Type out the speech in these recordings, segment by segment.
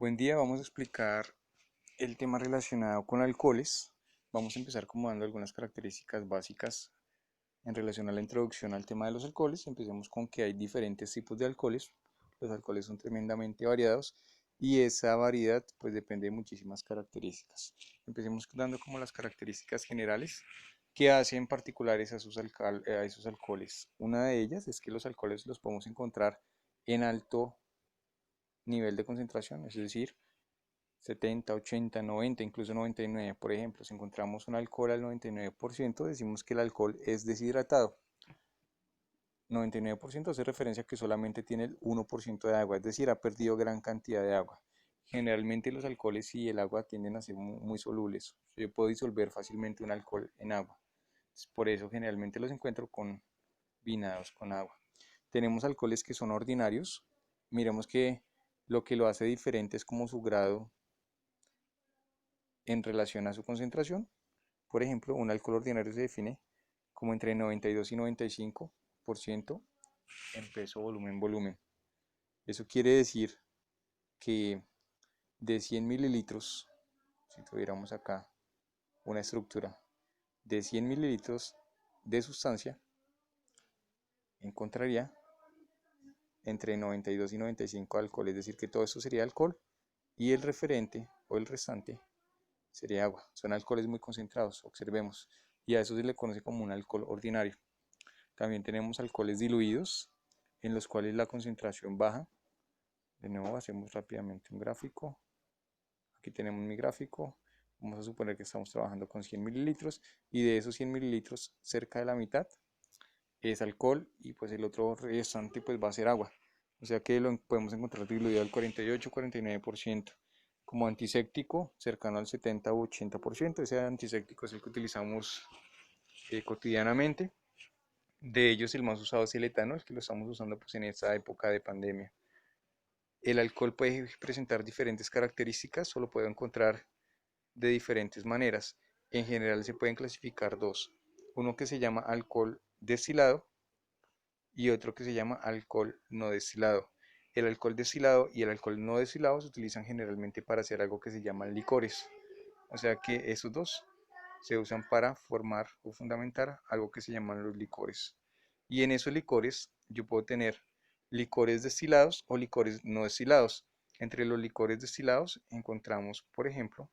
Buen día, vamos a explicar el tema relacionado con alcoholes. Vamos a empezar como dando algunas características básicas en relación a la introducción al tema de los alcoholes. Empecemos con que hay diferentes tipos de alcoholes. Los alcoholes son tremendamente variados y esa variedad pues depende de muchísimas características. Empecemos dando como las características generales que hacen particulares a esos alcoholes. Una de ellas es que los alcoholes los podemos encontrar en alto nivel de concentración, es decir, 70, 80, 90, incluso 99. Por ejemplo, si encontramos un alcohol al 99%, decimos que el alcohol es deshidratado. 99% hace referencia a que solamente tiene el 1% de agua, es decir, ha perdido gran cantidad de agua. Generalmente los alcoholes y el agua tienden a ser muy solubles. Yo puedo disolver fácilmente un alcohol en agua. Por eso generalmente los encuentro combinados con agua. Tenemos alcoholes que son ordinarios. Miremos que lo que lo hace diferente es como su grado en relación a su concentración. Por ejemplo, un alcohol ordinario se define como entre 92 y 95% en peso, volumen. Eso quiere decir que de 100 mililitros, si tuviéramos acá una estructura de 100 mililitros de sustancia, encontraría entre 92 y 95 alcohol, es decir, que todo esto sería alcohol y el referente o el restante sería agua. Son alcoholes muy concentrados, observemos, y a eso se le conoce como un alcohol ordinario. También tenemos alcoholes diluidos, en los cuales la concentración baja. De nuevo hacemos rápidamente un gráfico. Aquí tenemos mi gráfico. Vamos a suponer que estamos trabajando con 100 mililitros y de esos 100 mililitros cerca de la mitad es alcohol y pues el otro restante pues va a ser agua. O sea que lo podemos encontrar diluido al 48-49%. Como antiséptico cercano al 70 u 80%. Ese antiséptico es el que utilizamos cotidianamente. De ellos el más usado es el etanol, que lo estamos usando pues en esta época de pandemia. El alcohol puede presentar diferentes características o lo puedo encontrar de diferentes maneras. En general se pueden clasificar dos. Uno que se llama alcohol destilado y otro que se llama alcohol no destilado. El alcohol destilado y el alcohol no destilado se utilizan generalmente para hacer algo que se llaman licores. O sea que esos dos se usan para formar o fundamentar algo que se llaman los licores. Y en esos licores yo puedo tener licores destilados o licores no destilados. Entre los licores destilados encontramos, por ejemplo,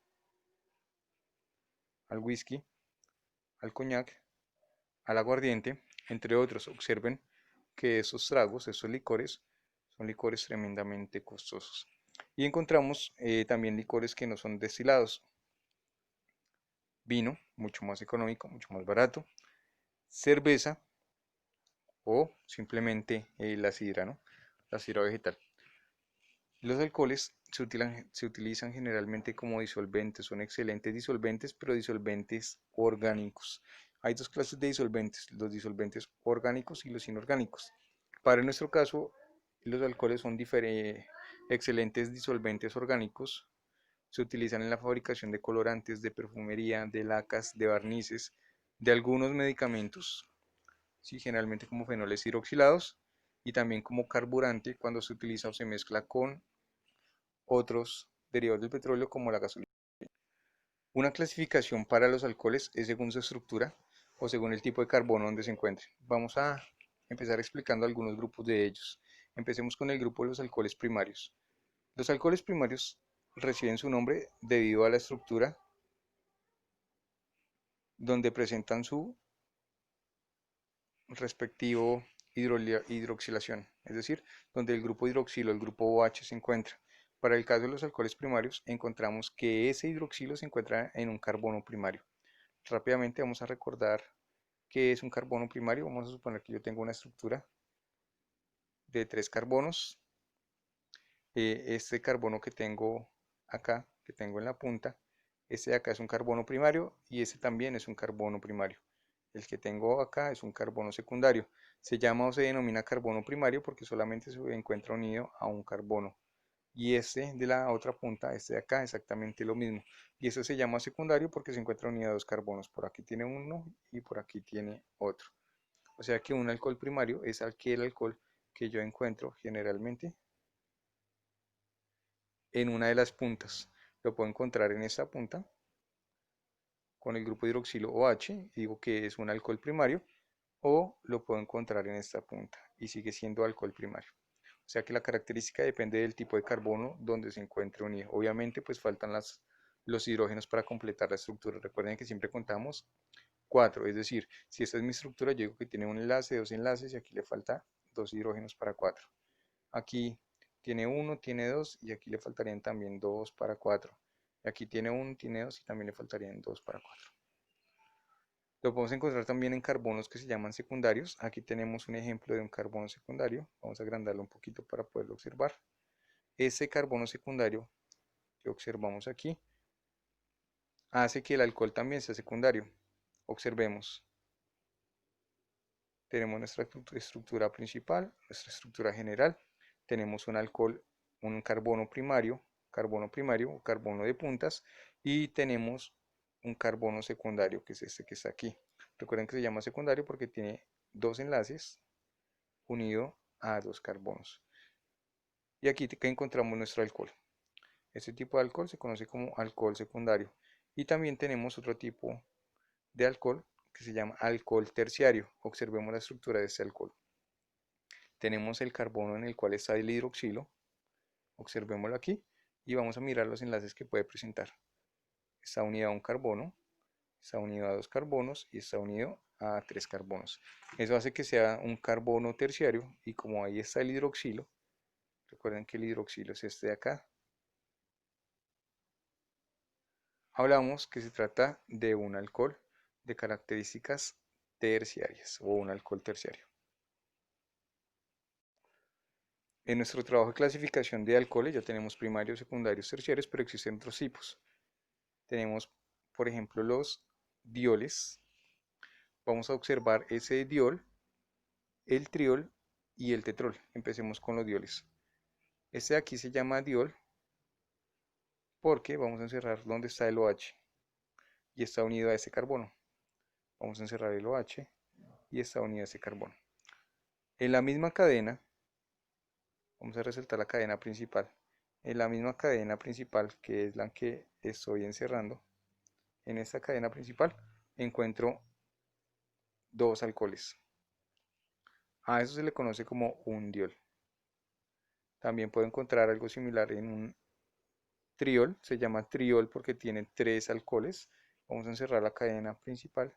al whisky, al coñac, al aguardiente, entre otros. Observen que esos tragos, esos licores, son licores tremendamente costosos. Y encontramos también licores que no son destilados. Vino, mucho más económico, mucho más barato. Cerveza, o simplemente la sidra, ¿no? La sidra vegetal. Los alcoholes se utilizan generalmente como disolventes, son excelentes disolventes, pero disolventes orgánicos. Hay dos clases de disolventes, los disolventes orgánicos y los inorgánicos. Para nuestro caso, los alcoholes son excelentes disolventes orgánicos. Se utilizan en la fabricación de colorantes, de perfumería, de lacas, de barnices, de algunos medicamentos, ¿sí? Generalmente como fenoles hidroxilados y también como carburante cuando se utiliza o se mezcla con otros derivados del petróleo como la gasolina. Una clasificación para los alcoholes es según su estructura o según el tipo de carbono donde se encuentren. Vamos a empezar explicando algunos grupos de ellos. Empecemos con el grupo de los alcoholes primarios. Los alcoholes primarios reciben su nombre debido a la estructura donde presentan su respectivo hidroxilación, es decir, donde el grupo hidroxilo, el grupo OH se encuentra. Para el caso de los alcoholes primarios, encontramos que ese hidroxilo se encuentra en un carbono primario. Rápidamente vamos a recordar qué es un carbono primario. Vamos a suponer que yo tengo una estructura de tres carbonos. Este carbono que tengo acá, que tengo en la punta, este de acá es un carbono primario y este también es un carbono primario. El que tengo acá es un carbono secundario. Se llama o se denomina carbono primario porque solamente se encuentra unido a un carbono. Y este de la otra punta, este de acá, exactamente lo mismo. Y este se llama secundario porque se encuentra unido a dos carbonos. Por aquí tiene uno y por aquí tiene otro. O sea que un alcohol primario es aquel alcohol que yo encuentro generalmente en una de las puntas. Lo puedo encontrar en esta punta con el grupo hidroxilo OH, digo que es un alcohol primario, o lo puedo encontrar en esta punta y sigue siendo alcohol primario. O sea que la característica depende del tipo de carbono donde se encuentre unido. Obviamente pues faltan los hidrógenos para completar la estructura. Recuerden que siempre contamos 4, es decir, si esta es mi estructura, yo digo que tiene un enlace, dos enlaces y aquí le falta 2 hidrógenos para 4. Aquí tiene 1, tiene 2 y aquí le faltarían también 2 para 4. Y aquí tiene 1, tiene 2 y también le faltarían 2 para 4. Lo podemos encontrar también en carbonos que se llaman secundarios. Aquí tenemos un ejemplo de un carbono secundario. Vamos a agrandarlo un poquito para poderlo observar. Ese carbono secundario que observamos aquí hace que el alcohol también sea secundario. Observemos. Tenemos nuestra estructura principal, nuestra estructura general. Tenemos un alcohol, un carbono primario o carbono de puntas. Y tenemos un carbono secundario, que es este que está aquí. Recuerden que se llama secundario porque tiene dos enlaces unido a dos carbonos. Y aquí encontramos nuestro alcohol. Este tipo de alcohol se conoce como alcohol secundario. Y también tenemos otro tipo de alcohol que se llama alcohol terciario. Observemos la estructura de este alcohol. Tenemos el carbono en el cual está el hidroxilo. Observémoslo aquí y vamos a mirar los enlaces que puede presentar. Está unido a un carbono, está unido a dos carbonos y está unido a tres carbonos. Eso hace que sea un carbono terciario y como ahí está el hidroxilo, recuerden que el hidroxilo es este de acá, hablamos que se trata de un alcohol de características terciarias o un alcohol terciario. En nuestro trabajo de clasificación de alcoholes ya tenemos primarios, secundarios, terciarios, pero existen otros tipos. Tenemos, por ejemplo, los dioles. Vamos a observar ese diol, el triol y el tetrol. Empecemos con los dioles. Este de aquí se llama diol porque vamos a encerrar donde está el OH y está unido a ese carbono. Vamos a encerrar el OH y está unido a ese carbono. En la misma cadena, vamos a resaltar la cadena principal. En la misma cadena principal, que es la que estoy encerrando, en esta cadena principal encuentro dos alcoholes. A eso se le conoce como un diol. También puedo encontrar algo similar en un triol, se llama triol porque tiene tres alcoholes. Vamos a encerrar la cadena principal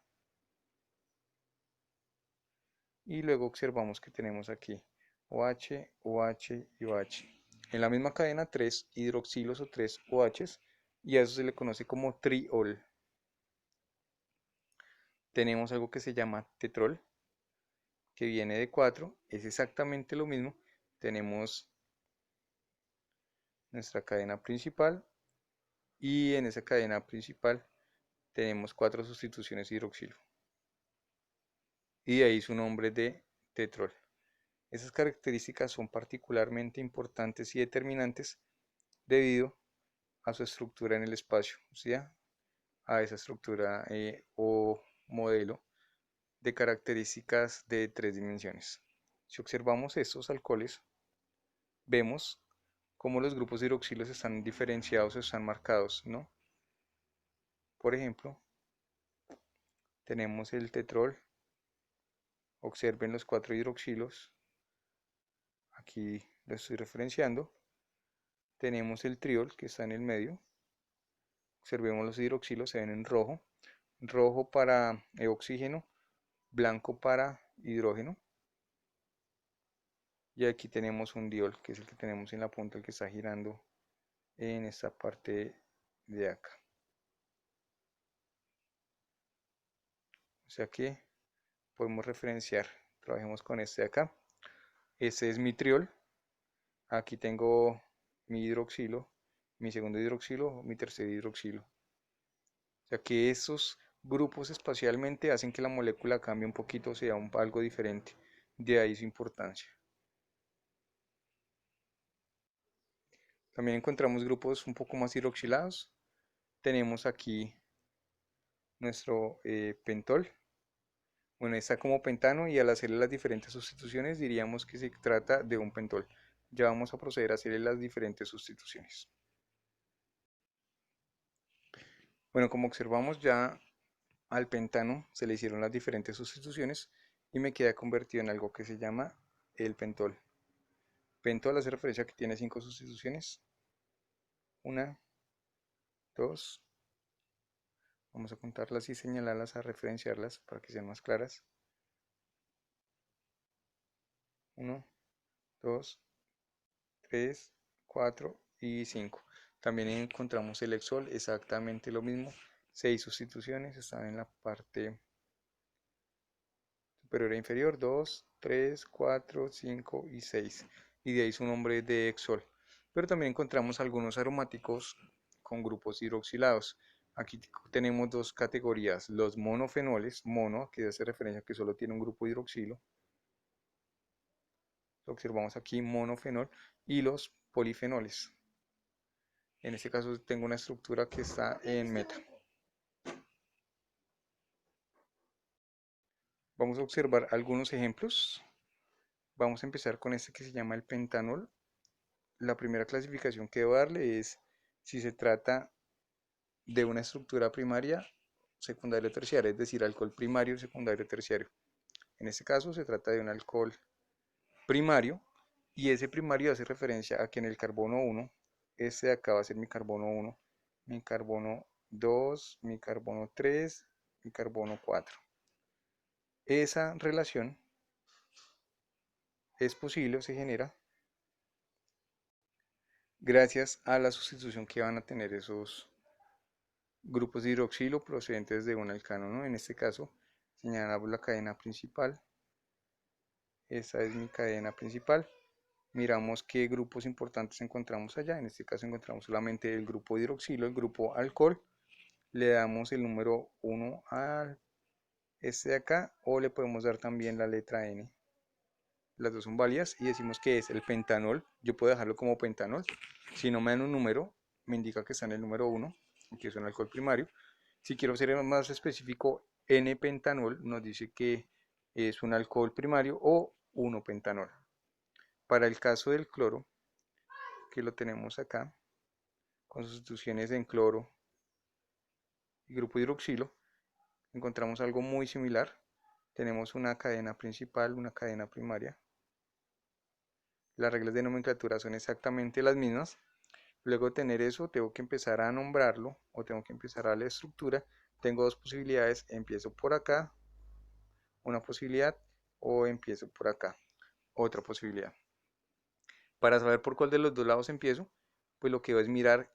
y luego observamos que tenemos aquí OH, OH y OH. En la misma cadena tres hidroxilos o tres OHs y a eso se le conoce como triol. Tenemos algo que se llama tetrol, que viene de 4, es exactamente lo mismo. Tenemos nuestra cadena principal y en esa cadena principal tenemos 4 sustituciones de hidroxilo. Y de ahí su nombre de tetrol. Esas características son particularmente importantes y determinantes debido a su estructura en el espacio, o sea, a esa estructura o modelo de características de 3 dimensiones. Si observamos estos alcoholes, vemos cómo los grupos de hidroxilos están diferenciados o están marcados, ¿no? Por ejemplo, tenemos el tetrol, observen los 4 hidroxilos, aquí lo estoy referenciando, tenemos el triol que está en el medio, observemos los hidroxilos, se ven en rojo, rojo para oxígeno, blanco para hidrógeno, y aquí tenemos un diol que es el que tenemos en la punta, el que está girando en esta parte de acá. O sea que podemos referenciar, trabajemos con este de acá. Este es mi triol, aquí tengo mi hidroxilo, mi segundo hidroxilo, mi tercer hidroxilo. O sea que estos grupos espacialmente hacen que la molécula cambie un poquito, sea algo diferente. De ahí su importancia. También encontramos grupos un poco más hidroxilados. Tenemos aquí nuestro pentol. Bueno, está como pentano y al hacerle las diferentes sustituciones diríamos que se trata de un pentol. Ya vamos a proceder a hacerle las diferentes sustituciones. Bueno, como observamos ya al pentano se le hicieron las diferentes sustituciones y me queda convertido en algo que se llama el pentol. Pentol hace referencia a que tiene 5 sustituciones. Una, dos, vamos a contarlas y señalarlas, a referenciarlas para que sean más claras. 1, 2, 3, 4 y 5. También encontramos el Exol, exactamente lo mismo. 6 sustituciones, están en la parte superior e inferior. 2, 3, 4, 5 y 6. Y de ahí su nombre de Exol. Pero también encontramos algunos aromáticos con grupos hidroxilados. Aquí tenemos dos categorías, los monofenoles, mono, que hace referencia a que solo tiene un grupo hidroxilo. Observamos aquí monofenol y los polifenoles. En este caso tengo una estructura que está en meta. Vamos a observar algunos ejemplos. Vamos a empezar con este que se llama el pentanol. La primera clasificación que debo darle es si se trata de una estructura primaria, secundaria o terciaria, es decir, alcohol primario, secundario o terciario. En este caso se trata de un alcohol primario y ese primario hace referencia a que en el carbono 1, este de acá va a ser mi carbono 1, mi carbono 2, mi carbono 3, mi carbono 4. Esa relación es posible o se genera gracias a la sustitución que van a tener esos grupos de hidroxilo procedentes de un alcano, ¿no? En este caso señalamos la cadena principal. Esta es mi cadena principal. Miramos qué grupos importantes encontramos allá. En este caso encontramos solamente el grupo hidroxilo, el grupo alcohol. Le damos el número 1 a este de acá o le podemos dar también la letra N. Las dos son válidas y decimos que es el pentanol. Yo puedo dejarlo como pentanol. Si no me dan un número, me indica que está en el número 1, que es un alcohol primario. Si quiero ser más específico, N-pentanol nos dice que es un alcohol primario o 1-pentanol. Para el caso del cloro, que lo tenemos acá, con sustituciones en cloro y grupo hidroxilo, encontramos algo muy similar. Tenemos una cadena principal, una cadena primaria. Las reglas de nomenclatura son exactamente las mismas. Luego de tener eso, tengo que empezar a nombrarlo o tengo que empezar a la estructura. Tengo dos posibilidades, empiezo por acá, una posibilidad, o empiezo por acá, otra posibilidad. Para saber por cuál de los dos lados empiezo, pues lo que hago es mirar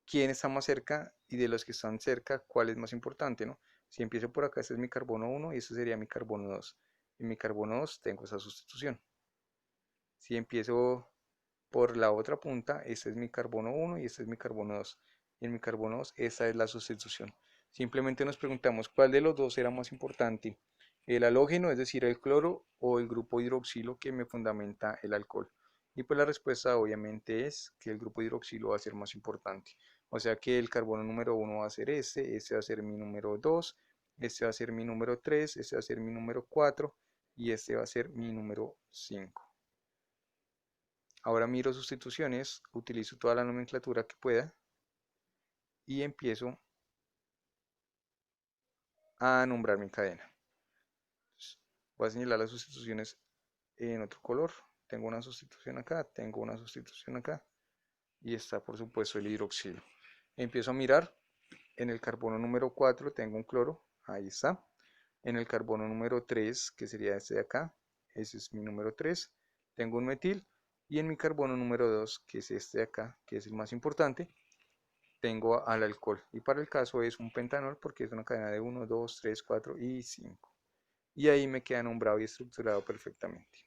quién está más cerca y de los que están cerca, cuál es más importante, ¿no? Si empiezo por acá, este es mi carbono 1 y este sería mi carbono 2. En mi carbono 2 tengo esa sustitución. Si empiezo por la otra punta, este es mi carbono 1 y este es mi carbono 2. Y en mi carbono 2, esta es la sustitución. Simplemente nos preguntamos cuál de los dos era más importante, el halógeno, es decir, el cloro, o el grupo hidroxilo que me fundamenta el alcohol. Y pues la respuesta obviamente es que el grupo hidroxilo va a ser más importante. O sea que el carbono número 1 va a ser este va a ser mi número 2, este va a ser mi número 3, este va a ser mi número 4 y este va a ser mi número 5. Ahora miro sustituciones, utilizo toda la nomenclatura que pueda y empiezo a nombrar mi cadena. Entonces, voy a señalar las sustituciones en otro color. Tengo una sustitución acá, tengo una sustitución acá y está por supuesto el hidroxilo. Empiezo a mirar, en el carbono número 4 tengo un cloro, ahí está. En el carbono número 3, que sería este de acá, ese es mi número 3, tengo un metil. Y en mi carbono número 2, que es este de acá, que es el más importante, tengo al alcohol. Y para el caso es un pentanol porque es una cadena de 1, 2, 3, 4 y 5. Y ahí me queda nombrado y estructurado perfectamente.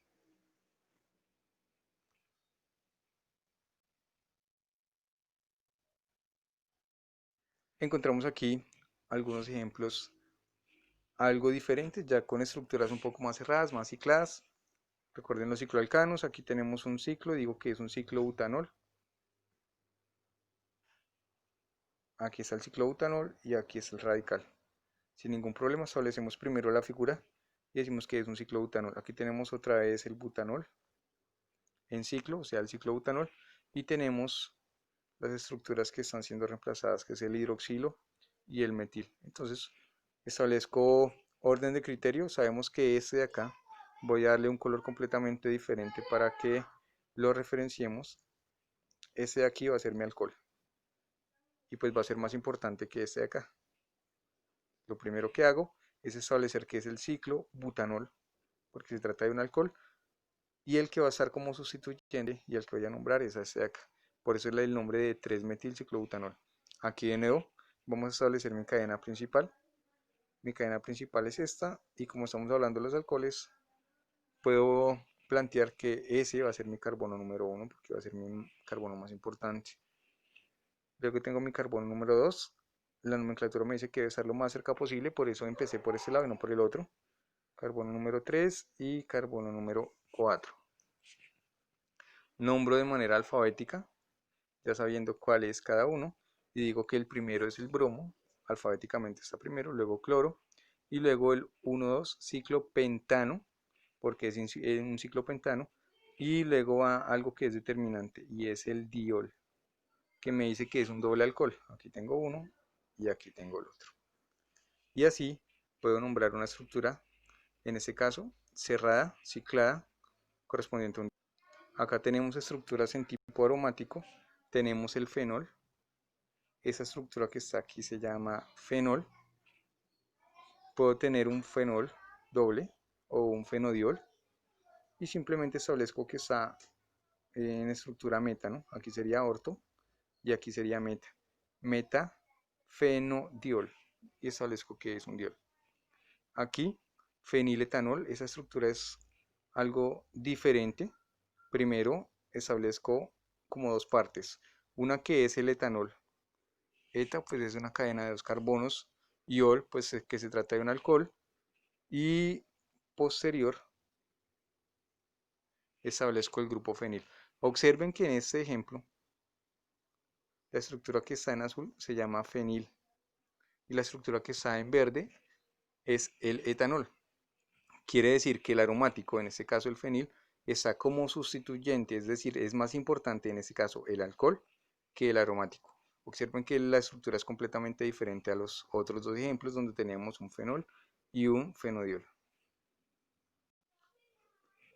Encontramos aquí algunos ejemplos algo diferentes, ya con estructuras un poco más cerradas, más cicladas. Recuerden los cicloalcanos, aquí tenemos un ciclo, digo que es un ciclo butanol. Aquí está el ciclo butanol y aquí está el radical. Sin ningún problema establecemos primero la figura y decimos que es un ciclo butanol. Aquí tenemos otra vez el butanol en ciclo, o sea el ciclo butanol, y tenemos las estructuras que están siendo reemplazadas, que es el hidroxilo y el metil. Entonces establezco orden de criterio. Sabemos que este de acá voy a darle un color completamente diferente para que lo referenciemos. Este de aquí va a ser mi alcohol y pues va a ser más importante que este de acá. Lo primero que hago es establecer que es el ciclo butanol, porque se trata de un alcohol, y el que va a estar como sustituyente y el que voy a nombrar es este de acá. Por eso es el nombre de 3-metilciclobutanol. Aquí de nuevo vamos a establecer mi cadena principal. Mi cadena principal es esta, y como estamos hablando de los alcoholes, puedo plantear que ese va a ser mi carbono número 1, porque va a ser mi carbono más importante. Luego tengo mi carbono número 2. La nomenclatura me dice que debe estar lo más cerca posible, por eso empecé por este lado y no por el otro. Carbono número 3 y carbono número 4. Nombro de manera alfabética, ya sabiendo cuál es cada uno, y digo que el primero es el bromo, alfabéticamente está primero, luego cloro, y luego el 1,2 ciclopentano, porque es un ciclopentano, y luego va algo que es determinante, y es el diol, que me dice que es un doble alcohol. Aquí tengo uno y aquí tengo el otro. Y así puedo nombrar una estructura, en este caso cerrada, ciclada, correspondiente a un... Acá tenemos estructuras en tipo aromático, tenemos el fenol, esa estructura que está aquí se llama fenol. Puedo tener un fenol doble o un fenodiol y simplemente establezco que está en estructura meta, ¿no? Aquí sería orto y aquí sería meta. Meta fenodiol y establezco que es un diol. Aquí feniletanol, esa estructura es algo diferente. Primero establezco como dos partes. Una que es el etanol. Eta pues es una cadena de dos carbonos y ol pues que se trata de un alcohol. Y posterior establezco el grupo fenil. Observen que en este ejemplo la estructura que está en azul se llama fenil y la estructura que está en verde es el etanol. Quiere decir que el aromático, en este caso el fenil, está como sustituyente, es decir, es más importante en este caso el alcohol que el aromático. Observen que la estructura es completamente diferente a los otros dos ejemplos donde tenemos un fenol y un fenodiol.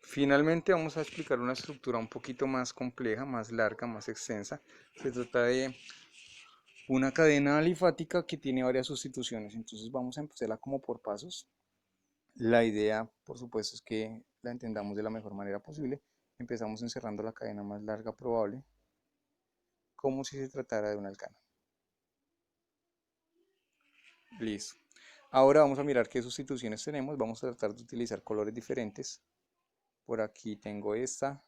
Finalmente vamos a explicar una estructura un poquito más compleja, más larga, más extensa. Se trata de una cadena alifática que tiene varias sustituciones, entonces vamos a empezarla como por pasos. La idea, por supuesto, es que la entendamos de la mejor manera posible. Empezamos encerrando la cadena más larga probable, como si se tratara de un alcano. Listo. Ahora vamos a mirar qué sustituciones tenemos. Vamos a tratar de utilizar colores diferentes. Por aquí tengo esta,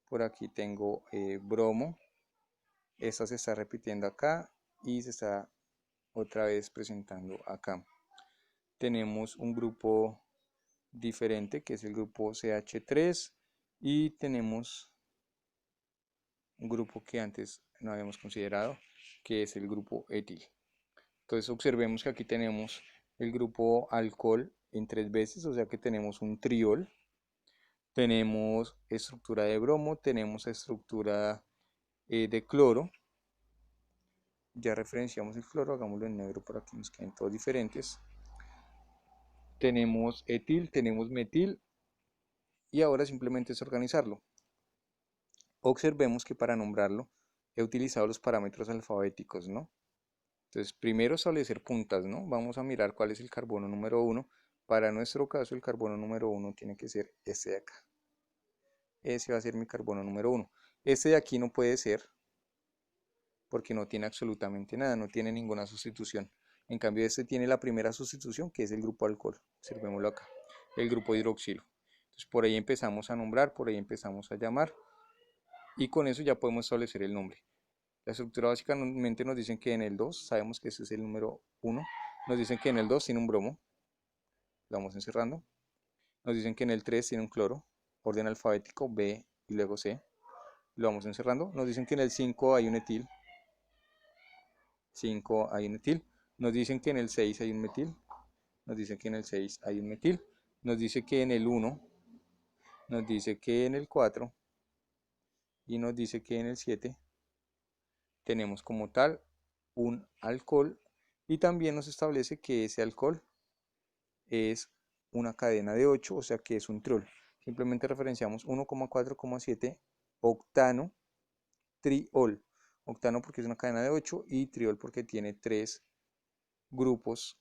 por aquí tengo bromo. Esta se está repitiendo acá y se está otra vez presentando acá. Tenemos un grupo diferente que es el grupo CH3 y tenemos un grupo que antes no habíamos considerado que es el grupo etil. Entonces observemos que aquí tenemos el grupo alcohol en 3 veces, o sea que tenemos un triol, tenemos estructura de bromo, tenemos estructura de cloro. Ya referenciamos el cloro, hagámoslo en negro para que nos queden todos diferentes. Tenemos etil, tenemos metil y ahora simplemente es organizarlo. Observemos que para nombrarlo he utilizado los parámetros alfabéticos, ¿no? Entonces primero establecer puntas, ¿no? Vamos a mirar cuál es el carbono número 1. Para nuestro caso el carbono número 1 tiene que ser este de acá. Ese va a ser mi carbono número 1. Este de aquí no puede ser porque no tiene absolutamente nada, no tiene ninguna sustitución. En cambio este tiene la primera sustitución que es el grupo alcohol. Observémoslo acá, el grupo hidroxilo. Entonces por ahí empezamos a nombrar, por ahí empezamos a llamar y con eso ya podemos establecer el nombre. La estructura básicamente nos dicen que en el 2, sabemos que este es el número 1, nos dicen que en el 2 tiene un bromo, lo vamos encerrando, nos dicen que en el 3 tiene un cloro, orden alfabético B y luego C, lo vamos encerrando, nos dicen que en el 5 hay un etil, 5 hay un etil, nos dicen que en el 6 hay un metil, nos dicen que en el 6 hay un metil, nos dice que en el 1, nos dice que en el 4 y nos dice que en el 7 tenemos como tal un alcohol Y también nos establece que ese alcohol es una cadena de 8, o sea que es un triol. Simplemente referenciamos 1,4,7 octano triol. Octano porque es una cadena de 8 y triol porque tiene 3 grupos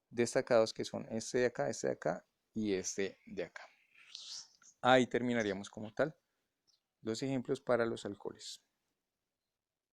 destacados que son este de acá y este de acá. Ahí terminaríamos como tal los ejemplos para los alcoholes.